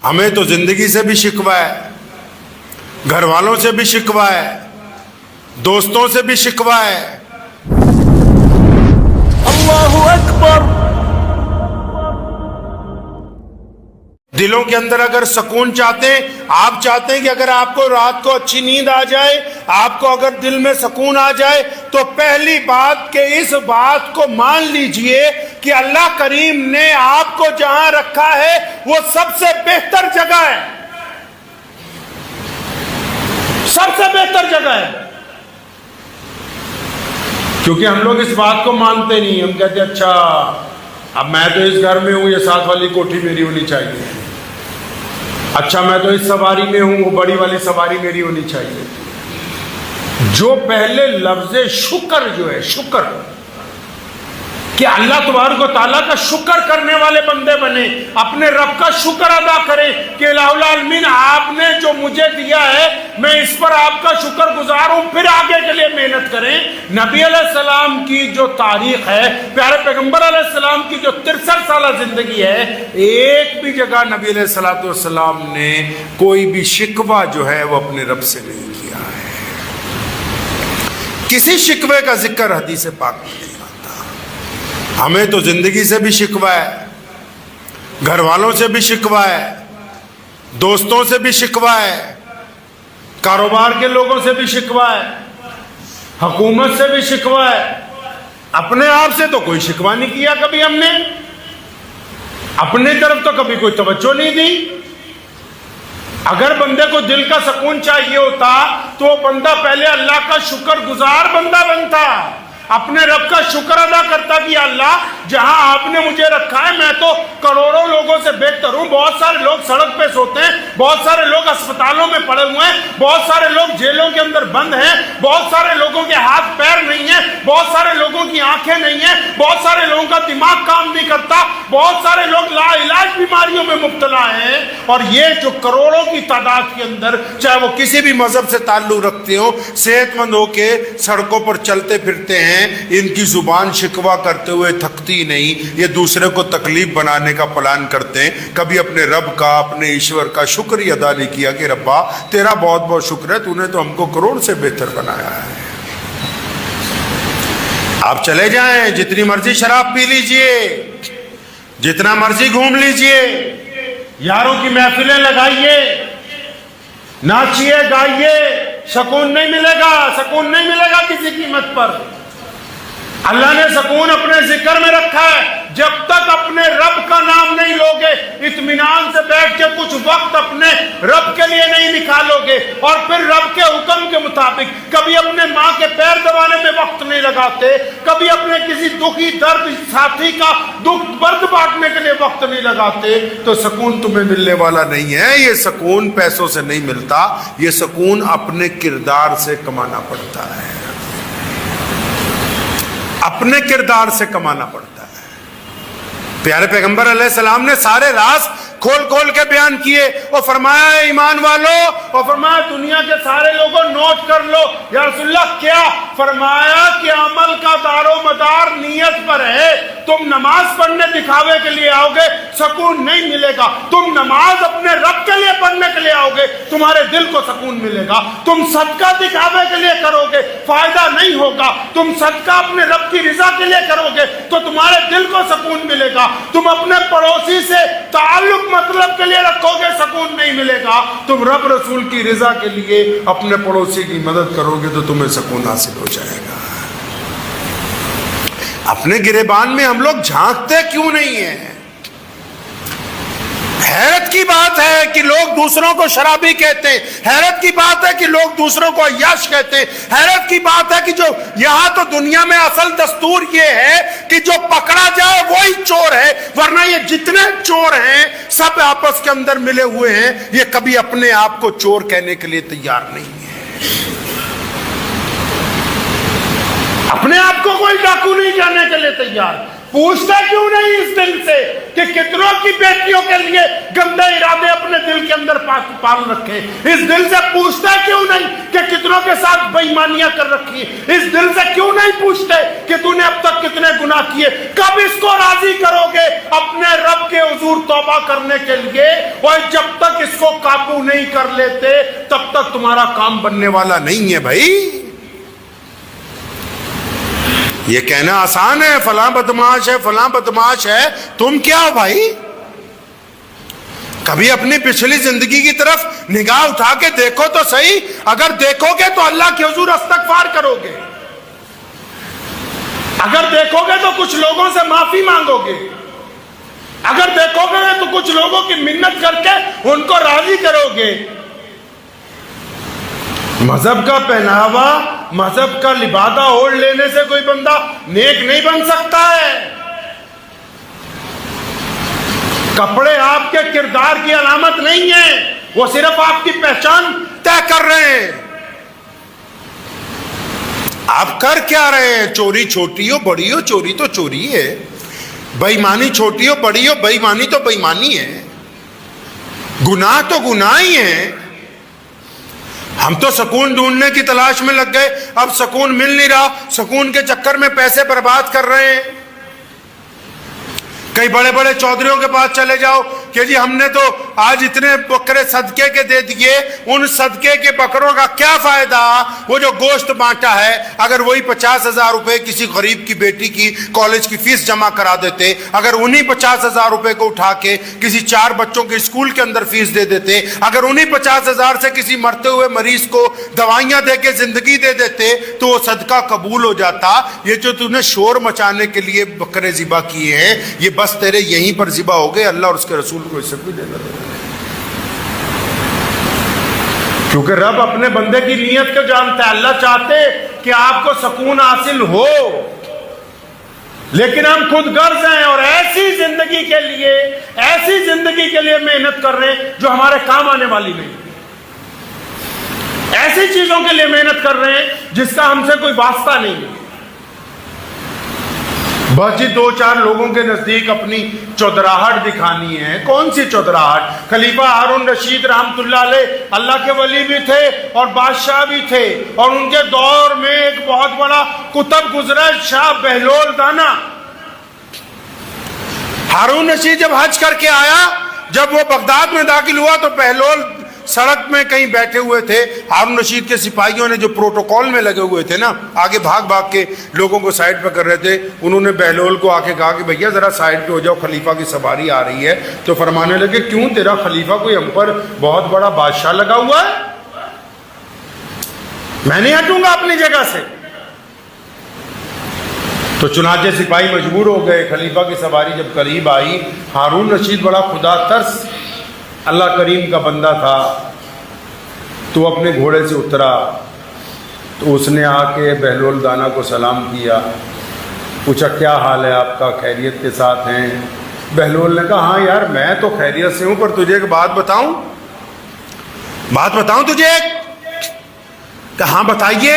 ہمیں تو زندگی سے بھی شکوہ ہے، گھر والوں سے بھی شکوہ ہے، دوستوں سے بھی شکوہ ہے۔ اللہ اکبر۔ دلوں کے اندر اگر سکون چاہتے ہیں، آپ چاہتے ہیں کہ اگر آپ کو رات کو اچھی نیند آ جائے، آپ کو اگر دل میں سکون آ جائے، تو پہلی بات کہ اس بات کو مان لیجئے کہ اللہ کریم نے آپ کو جہاں رکھا ہے وہ سب سے بہتر جگہ ہے، سب سے بہتر جگہ ہے۔ کیونکہ ہم لوگ اس بات کو مانتے نہیں، ہم کہتے ہیں اچھا اب میں تو اس گھر میں ہوں، یہ ساتھ والی کوٹھی میری ہونی چاہیے، اچھا میں تو اس سواری میں ہوں، وہ بڑی والی سواری میری ہونی چاہیے۔ جو پہلے لفظ شکر جو ہے، شکر کہ اللہ تبارک و تعالیٰ کا شکر کرنے والے بندے بنے، اپنے رب کا شکر ادا کریں کہ الہ العالمین آپ نے جو مجھے دیا ہے میں اس پر آپ کا شکر گزار ہوں، پھر آگے کے لیے محنت کریں۔ نبی علیہ السلام کی جو تاریخ ہے، پیارے پیغمبر علیہ السلام کی جو 63 سالہ زندگی ہے، ایک بھی جگہ نبی علیہ السلام نے کوئی بھی شکوہ جو ہے وہ اپنے رب سے نہیں کیا ہے۔ کسی شکوے کا ذکر حدیث پاک میں نہیں۔ ہمیں تو زندگی سے بھی شکوہ ہے، گھر والوں سے بھی شکوہ ہے، دوستوں سے بھی شکوہ ہے، کاروبار کے لوگوں سے بھی شکوہ ہے، حکومت سے بھی شکوہ ہے۔ اپنے آپ سے تو کوئی شکوہ نہیں کیا کبھی ہم نے، اپنی طرف تو کبھی کوئی توجہ نہیں دی۔ اگر بندے کو دل کا سکون چاہیے ہوتا تو وہ بندہ پہلے اللہ کا شکر گزار بندہ بنتا، اپنے رب کا شکر ادا کرتا کہ اللہ جہاں آپ نے مجھے رکھا ہے میں تو کروڑوں لوگوں سے بہتر ہوں۔ بہت سارے لوگ سڑک پہ سوتے ہیں، بہت سارے لوگ اسپتالوں میں پڑے ہوئے ہیں، بہت سارے لوگ جیلوں کے اندر بند ہیں، بہت سارے لوگوں کے ہاتھ پیر نہیں ہیں، بہت سارے لوگوں کی آنکھیں نہیں ہیں، بہت سارے لوگوں کا دماغ کام نہیں کرتا، بہت سارے لوگ لا علاج بیماریوں میں مبتلا ہیں۔ اور یہ جو کروڑوں کی تعداد کے اندر، چاہے وہ کسی بھی مذہب سے تعلق رکھتے ہو، صحت مند ہو کے سڑکوں پر چلتے پھرتے ہیں، ان کی زبان شکوہ کرتے ہوئے تھکتی نہیں، یہ دوسرے کو تکلیف بنانے کا پلان کرتے ہیں۔ کبھی اپنے رب کا، اپنے ایشور کا شکر ہی ادا نہیں کیا کہ ربا تیرا بہت بہت شکر ہے، تو نے تو ہم کو کروڑ سے بہتر بنایا ہے۔ آپ چلے جائیں، جتنی مرضی شراب پی لیجئے، جتنا مرضی گھوم لیجئے، یاروں کی محفلیں لگائیے، ناچیے گائیے، سکون نہیں ملے گا، سکون نہیں ملے گا کسی قیمت پر۔ اللہ نے سکون اپنے ذکر میں رکھا ہے، جب تک اپنے رب کا نام نہیں لوگے، اطمینان سے بیٹھ کے کچھ وقت اپنے رب کے لیے نہیں نکالو گے، اور پھر رب کے حکم کے مطابق کبھی اپنے ماں کے پیر دبانے میں وقت نہیں لگاتے، کبھی اپنے کسی دکھی درد ساتھی کا دکھ برد بانٹنے کے لیے وقت نہیں لگاتے، تو سکون تمہیں ملنے والا نہیں ہے۔ یہ سکون پیسوں سے نہیں ملتا، یہ سکون اپنے کردار سے کمانا پڑتا ہے، اپنے کردار سے کمانا پڑتا ہے۔ پیارے پیغمبر علیہ السلام نے سارے راز کھول کھول کے بیان کیے، اور فرمایا اے ایمان والو، اور فرمایا دنیا کے سارے لوگوں نوٹ کر لو۔ یا رسول اللہ کیا؟ فرمایا کہ عمل کا دار و مدار نیت پر ہے۔ تم نماز پڑھنے دکھاوے کے لیے آؤ گے، سکون نہیں ملے گا۔ تم نماز اپنے رب کے لیے پڑھنے کے لیے آؤ گے، تمہارے دل کو سکون ملے گا۔ تم صدقہ دکھاوے کے لیے کرو گے، فائدہ نہیں ہوگا۔ تم صدقہ اپنے رب کی رضا کے لیے کرو گے تو تمہارے دل کو سکون ملے گا۔ تم اپنے پڑوسی سے تعلق مطلب کے لیے رکھو گے، سکون نہیں ملے گا۔ تم رب رسول کی رضا کے لیے اپنے پڑوسی کی مدد کرو گے تو تمہیں سکون حاصل ہو جائے گا۔ اپنے گریبان میں ہم لوگ جھانکتے کیوں نہیں ہیں؟ حیرت کی بات ہے کہ لوگ دوسروں کو شرابی کہتے ہیں، حیرت کی بات ہے کہ لوگ دوسروں کو عیاش کہتے ہیں، حیرت کی بات ہے کہ جو یہاں تو دنیا میں اصل دستور یہ ہے کہ جو پکڑا جائے وہی چور ہے، ورنہ یہ جتنے چور ہیں سب آپس کے اندر ملے ہوئے ہیں، یہ کبھی اپنے آپ کو چور کہنے کے لیے تیار نہیں ہے۔ اپنے آپ کو کوئی ڈاکو نہیں کہنے کے لیے تیار۔ پوچھتا کیوں نہیں اس دل سے کہ کتنوں کی بیٹیوں کے لیے گندے ارادے اپنے دل کے اندر پال رکھے؟ اس دل سے پوچھتا کیوں نہیں کہ کتنوں کے ساتھ بے ایمانیاں کر رکھی؟ اس دل سے کیوں نہیں پوچھتے کہ تو نے اب تک کتنے گناہ کیے؟ کب اس کو راضی کرو گے اپنے رب کے حضور توبہ کرنے کے لیے؟ اور جب تک کو قابو نہیں کر لیتے تب تک تمہارا کام بننے والا نہیں ہے بھائی. یہ کہنا آسان ہے فلاں بدماش ہے فلاں بدماش ہے، تم کیا ہو بھائی؟ کبھی اپنی پچھلی زندگی کی طرف نگاہ اٹھا کے دیکھو تو صحیح. اگر دیکھو گے تو اللہ کے حضور استغفار کرو گے، اگر دیکھو گے تو کچھ لوگوں سے معافی مانگو گے، اگر دیکھو گے تو کچھ لوگوں کی منت کر کے ان کو راضی کرو گے. مذہب کا پہناوا، مذہب کا لبادہ اوڑھ لینے سے کوئی بندہ نیک نہیں بن سکتا ہے. کپڑے آپ کے کردار کی علامت نہیں ہیں، وہ صرف آپ کی پہچان طے کر رہے ہیں. آپ کر کیا رہے ہیں؟ چوری چھوٹی ہو بڑی ہو، چوری تو چوری ہے. بےایمانی چھوٹی ہو بڑی ہو، بےایمانی تو بےایمانی ہے. گناہ تو گناہ ہی ہے. ہم تو سکون ڈھونڈنے کی تلاش میں لگ گئے، اب سکون مل نہیں رہا، سکون کے چکر میں پیسے برباد کر رہے ہیں. کئی بڑے بڑے چودھریوں کے پاس چلے جاؤ کہ جی ہم نے تو آج اتنے بکرے صدقے کے دے دیے، ان صدقے کے بکروں کا کیا فائدہ؟ وہ جو گوشت بانٹا ہے، اگر وہی 50,000 روپے کسی غریب کی بیٹی کی کالج کی فیس جمع کرا دیتے، اگر انہی 50,000 روپے کو اٹھا کے کسی 4 بچوں کے اسکول کے اندر فیس دے دیتے، اگر انہی 50,000 سے کسی مرتے ہوئے مریض کو دوائیاں دے کے زندگی دے دیتے تو وہ صدقہ قبول ہو جاتا. یہ جو تم نے شور مچانے کے لیے بکرے ذبح کیے ہیں، یہ بس تیرے یہیں پر ذبح ہو گئے، اللہ اور اس کے رسول کو اسے بھی دینا دے. کیونکہ رب اپنے بندے کی نیت کو جانتا ہے. اللہ چاہتے کہ آپ کو سکون حاصل ہو، لیکن ہم خود غرض ہیں اور ایسی زندگی کے لیے محنت کر رہے ہیں جو ہمارے کام آنے والی نہیں. ایسی چیزوں کے لیے محنت کر رہے ہیں جس کا ہم سے کوئی واسطہ نہیں ہے. بس جی 2-4 لوگوں کے نزدیک اپنی چودراہٹ دکھانی ہے. کون سی چودراہٹ؟ خلیفہ ہارون رشید رحمت اللہ علیہ اللہ کے ولی بھی تھے اور بادشاہ بھی تھے، اور ان کے دور میں ایک بہت بڑا کتب گزرا، شاہ بہلول دانا. ہارون رشید جب حج کر کے آیا، جب وہ بغداد میں داخل ہوا تو بہلول سڑک میں کہیں بیٹھے ہوئے تھے. ہارون رشید کے سپاہیوں نے جو پروٹوکول میں لگے ہوئے تھے نا، آگے بھاگ بھاگ کے لوگوں کو سائڈ پہ کر رہے تھے، انہوں نے بہلول کو آ کے کہا کہ بھیا ذرا سائڈ پہ ہو جاؤ، خلیفہ کی سواری آ رہی ہے. تو فرمانے لگے کیوں، تیرا خلیفہ کوئی ہم پر بہت بڑا بادشاہ لگا ہوا ہے؟ میں نہیں ہٹوں گا اپنی جگہ سے. تو چنانچہ سپاہی مجبور ہو گئے. خلیفہ کی سواری جب قریب آئی، ہارون رشید بڑا خدا ترس اللہ کریم کا بندہ تھا، تو اپنے گھوڑے سے اترا، تو اس نے آ کے بہلول دانا کو سلام کیا، پوچھا کیا حال ہے آپ کا، خیریت کے ساتھ ہیں؟ بہلول نے کہا ہاں یار میں تو خیریت سے ہوں، پر تجھے ایک بات بتاؤں تجھے؟ کہ ہاں بتائیے.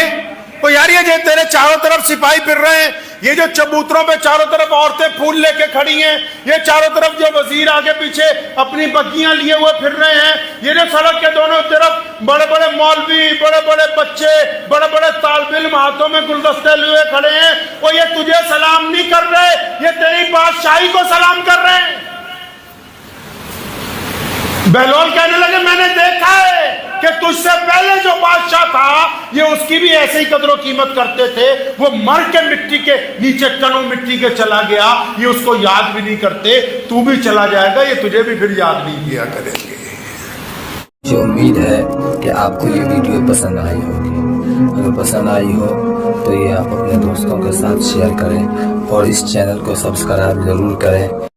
وہ یار یہ جو تیرے چاروں طرف سپاہی پھر رہے ہیں، یہ جو چبوتروں پہ چاروں طرف عورتیں پھول لے کے کھڑی ہیں، یہ چاروں طرف جو وزیر آگے پیچھے اپنی بگیاں لیے ہوئے پھر رہے ہیں، یہ جو سڑک کے دونوں طرف بڑے بڑے مولوی، بڑے بڑے بچے، بڑے بڑے طالب علم ہاتھوں میں گلدستے لیے کھڑے ہیں، وہ یہ تجھے سلام نہیں کر رہے، یہ تیری بادشاہی کو سلام کر رہے ہیں. بہلول کہنے لگے میں نے دیکھا ہے کہ تجھ سے پہلے جو بادشاہ تھا یہ اس کی بھی ایسے ہی قدر و قیمت کرتے تھے، وہ مر کے مٹی کے نیچے کنوں مٹی کے چلا گیا، یہ اس کو یاد بھی نہیں کرتے، تو بھی چلا جائے گا، یہ تجھے بھی پھر یاد نہیں کیا کریں گے. مجھے امید ہے کہ آپ کو یہ ویڈیو پسند آئی ہوگی. اگر پسند آئی ہو تو یہ آپ اپنے دوستوں کے ساتھ شیئر کریں اور اس چینل کو سبسکرائب ضرور کریں.